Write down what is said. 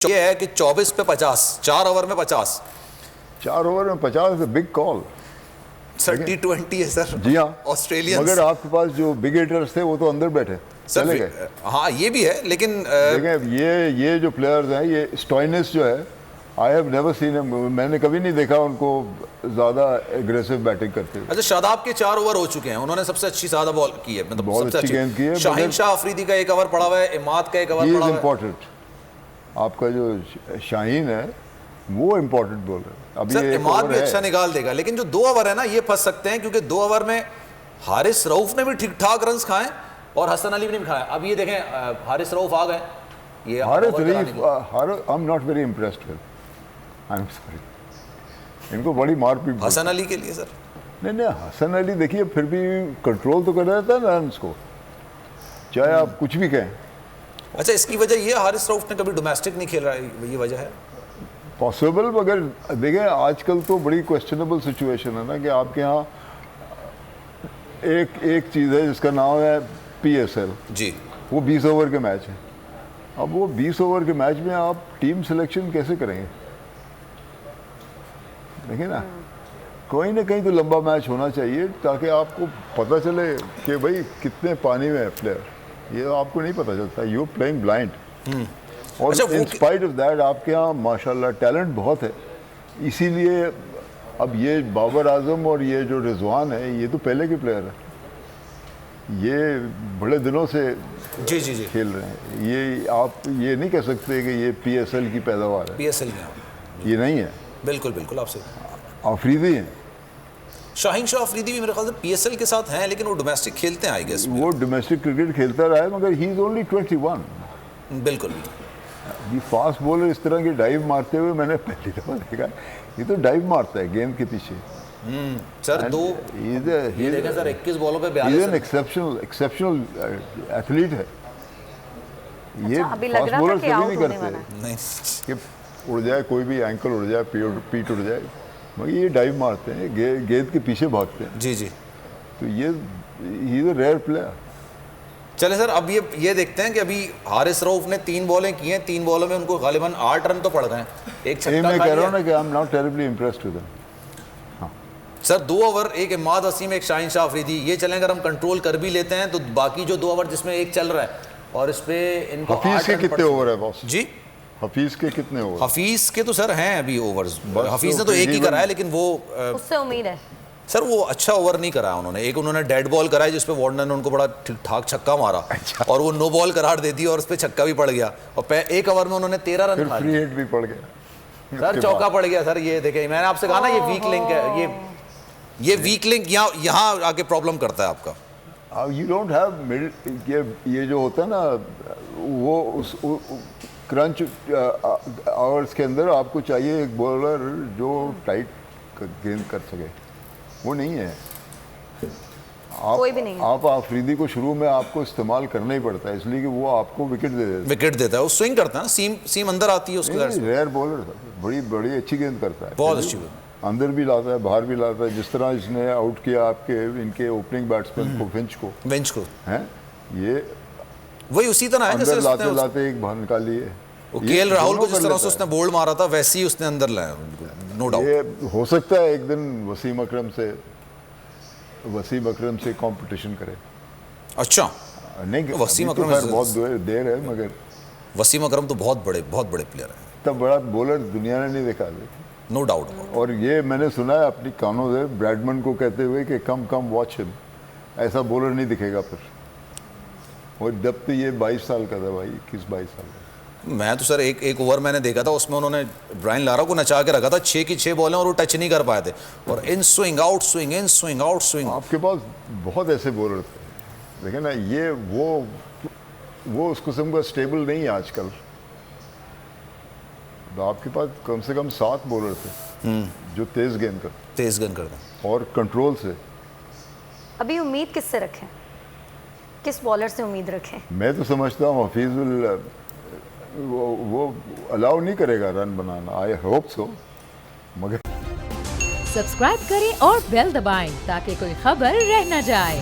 ये है कि 24 पे 50, 4 ओवर में 50। 4 ओवर में 50 बिग कॉल। सर T20 है सर। जी हाँ, ऑस्ट्रेलियंस। मगर आपके पास जो बिग हिटर्स थे वो तो अंदर बैठे चले गए। हाँ ये भी है, लेकिन देखें ये जो प्लेयर्स हैं, ये स्टॉइनिस जो है, आई हैव नेवर सीन, मैंने कभी नहीं देखा उनको ज़्यादा एग्रेसिव बैटिंग करते हुए। अच्छा, शादाब के 4 ओवर हो चुके हैं, उन्होंने सबसे अच्छी सादा बॉल की है, मतलब बहुत सबसे अच्छी गेंद की है। शाहीन शाह अफरीदी का 1 ओवर पड़ा हुआ है, इमाद का 1 ओवर पड़ा हुआ है। इम्पोर्टेंट, आपका जो शाहीन है वो इम्पोर्टेंट बॉल है। अभी सर इमाद भी अच्छा निकाल देगा, लेकिन जो 2 ओवर है ना, ये फंस सकते हैं, क्योंकि 2 ओवर में हारिस रऊफ ने भी ठीक ठाक रन खाए और हसन अली भी नहीं खाया। अब ये देखें, हारिस रऊफ आ गए, ये Haris I am not very impressed with, I am sorry, इनको बड़ी मार पीट। हसन अली के लिए सर नहीं, हसन अली देखिए फिर भी कंट्रोल तो कर रहा था ना रन को, चाहे आप कुछ भी कहें। अच्छा, इसकी वजह ये हारिस रऊफ ने कभी डोमेस्टिक नहीं खेल रहा है, ये वजह है पॉसिबल। मगर देखें आजकल तो बड़ी क्वेश्चनेबल सिचुएशन है ना कि आपके यहाँ एक चीज़ है जिसका नाम है PSL जी, वो 20 ओवर के मैच है। अब वो 20 ओवर के मैच में आप टीम सिलेक्शन कैसे करेंगे? देखिए ना, कोई ना कहीं तो लंबा मैच होना चाहिए ताकि आपको पता चले कि भाई कितने पानी में है प्लेयर। ये आपको नहीं पता चलता, यू प्लेइंग ब्लाइंड। और अच्छा, इन स्पाइट ऑफ दैट आपके यहाँ माशाल्लाह टैलेंट बहुत है। इसीलिए अब ये बाबर आजम और ये जो रिजवान है, ये तो पहले के प्लेयर है, ये बड़े दिनों से जी जी जी खेल रहे हैं। ये आप ये नहीं कह सकते कि ये PSL की पैदावार है, PSL में ये नहीं है। बिल्कुल बिल्कुल आपसे। अफरीदी हैं, शाहीन शाह अफरीदी भी मेरे ख्याल से PSL के साथ हैं, लेकिन वो डोमेस्टिक खेलते हैं आई गेस। वो डोमेस्टिक क्रिकेट खेलता रहा है, मगर ही इज़ ओनली 21। बिल्कुल। ये फास्ट बॉलर इस तरह की डाइव मारते हुए मैंने पहली दफ़ा देखा। ये तो डाइव मारता है गेंद के पीछे। सर ये देखें सर, 21 बॉलों पे 42 एक्सेप्शनल एथलीट है ये। अभी लग फास्ट रहा बॉलर था कि कभी आउट नहीं होने करते वाला नहीं। कि उड़ जाए, कोई भी एंकल उड़ जाए, पीठ उड़ जाए, मगर ये डाइव मारते हैं, गेंद के पीछे भागते हैं। जी जी, तो ये ही इज़ अ रेयर प्लेयर। चले सर, अब ये देखते हैं कि अभी हारिस रऊफ ने 3 बॉलें की हैं, 3 बॉलों में उनको गालिबन 8 रन तो पड़ गए, एक छक्का मैं खा कह रहा लिया। हूँ ना कि I am not terribly impressed with him. Sir 2 over, एक इमाद वसीम, एक शाहीन शाह अफरीदी, ये चलें अगर हम कंट्रोल कर भी लेते हैं तो बाकी जो 2 ओवर जिसमें एक चल रहा है और इस पे इनको हफीज के कितने ओवर है बॉस? जी, हफीज के कितने ओवर? हफीज के तो सर हैं अभी ओवर्स, बस हफीज ने तो तो एक ही even- करा है, लेकिन वो उससे उम्मीद है। सर वो अच्छा ओवर नहीं कराया उन्होंने। एक उन्होंने डेड बॉल कराई जिसपे वार्नर ने उनको बड़ा ठीक ठाक छक्का मारा, और वो नो बॉल करार दे दी और उस पर छक्का भी पड़ गया, और 1 ओवर में उन्होंने 13 रन फिर मारे। फ्री हिट भी पड़ गया सर चौका पड़ गया सर। ये देखे, मैंने आपसे कहा ना ये वीक लिंक है, ये वीक लिंक यहाँ आके प्रॉब्लम करता है आपका। अब यू डोंट हैव मिडिल, ये जो होता है ना, वो उस क्रंच आवर्स के अंदर आपको चाहिए एक बॉलर जो टाइट गेंद कर सके, वो नहीं है। कोई भी नहीं है। आप अफरीदी को शुरू में आपको इस्तेमाल करना ही पड़ता है, इसलिए कि वो आपको विकेट दे देता है। विकेट देता है, वो स्विंग करता है ना, सीम अंदर आती है उसके नहीं, रेयर बॉलर बड़ी बड़ी अच्छी गेंद करता है, बहुत अच्छी गेंद, अंदर भी लाता है, बाहर भी लाता है। जिस तरह इसने आउट किया आपके इनके ओपनिंग बैट्समैन को, फिंच को हैं, ये वही उसी तरह है अंदर जैसे लाते लाते एक बाहर निकाली है। वो KL राहुल को जिस तरह से उसने बोल्ड मारा था, वैसे ही उसने अंदर लाया, नो डाउट। ये हो सकता है एक दिन वसीम अकरम से कंपटीशन करे। अच्छा, नहीं, वसीम अभी तो अकरम खैर बहुत देर है, मगर वसीम अकरम तो बहुत बड़े प्लेयर हैं, तब बड़ा बॉलर दुनिया ने नहीं देखा। No doubt. और ये मैंने सुना है अपनी कानों से ब्रैडमन को कहते हुए कि कम वॉच हिम, ऐसा बॉलर नहीं दिखेगा फिर। और जब तो ये 22 साल का था भाई, 21-22 साल का। मैं तो सर एक ओवर मैंने देखा था, उसमें उन्होंने ब्रायन लारा को नचा के रखा था, 6 की 6 बॉलें और वो टच नहीं कर पाए थे, और in swing out swing, in swing out swing. आपके पास बहुत ऐसे बॉलर थे, देखें ना, ये वो उस किस्म का स्टेबल नहीं है आजकल। तो आपके पास कम से कम 7 बॉलर थे जो तेज गेंद करते और कंट्रोल से। अभी उम्मीद किससे रखें, किस बॉलर से उम्मीद रखें? मैं तो समझता हूँ हफीज वो अलाउ नहीं करेगा run banana, I hope so. मगर सब्सक्राइब करें और बेल दबाएं ताकि कोई खबर रह न जाए।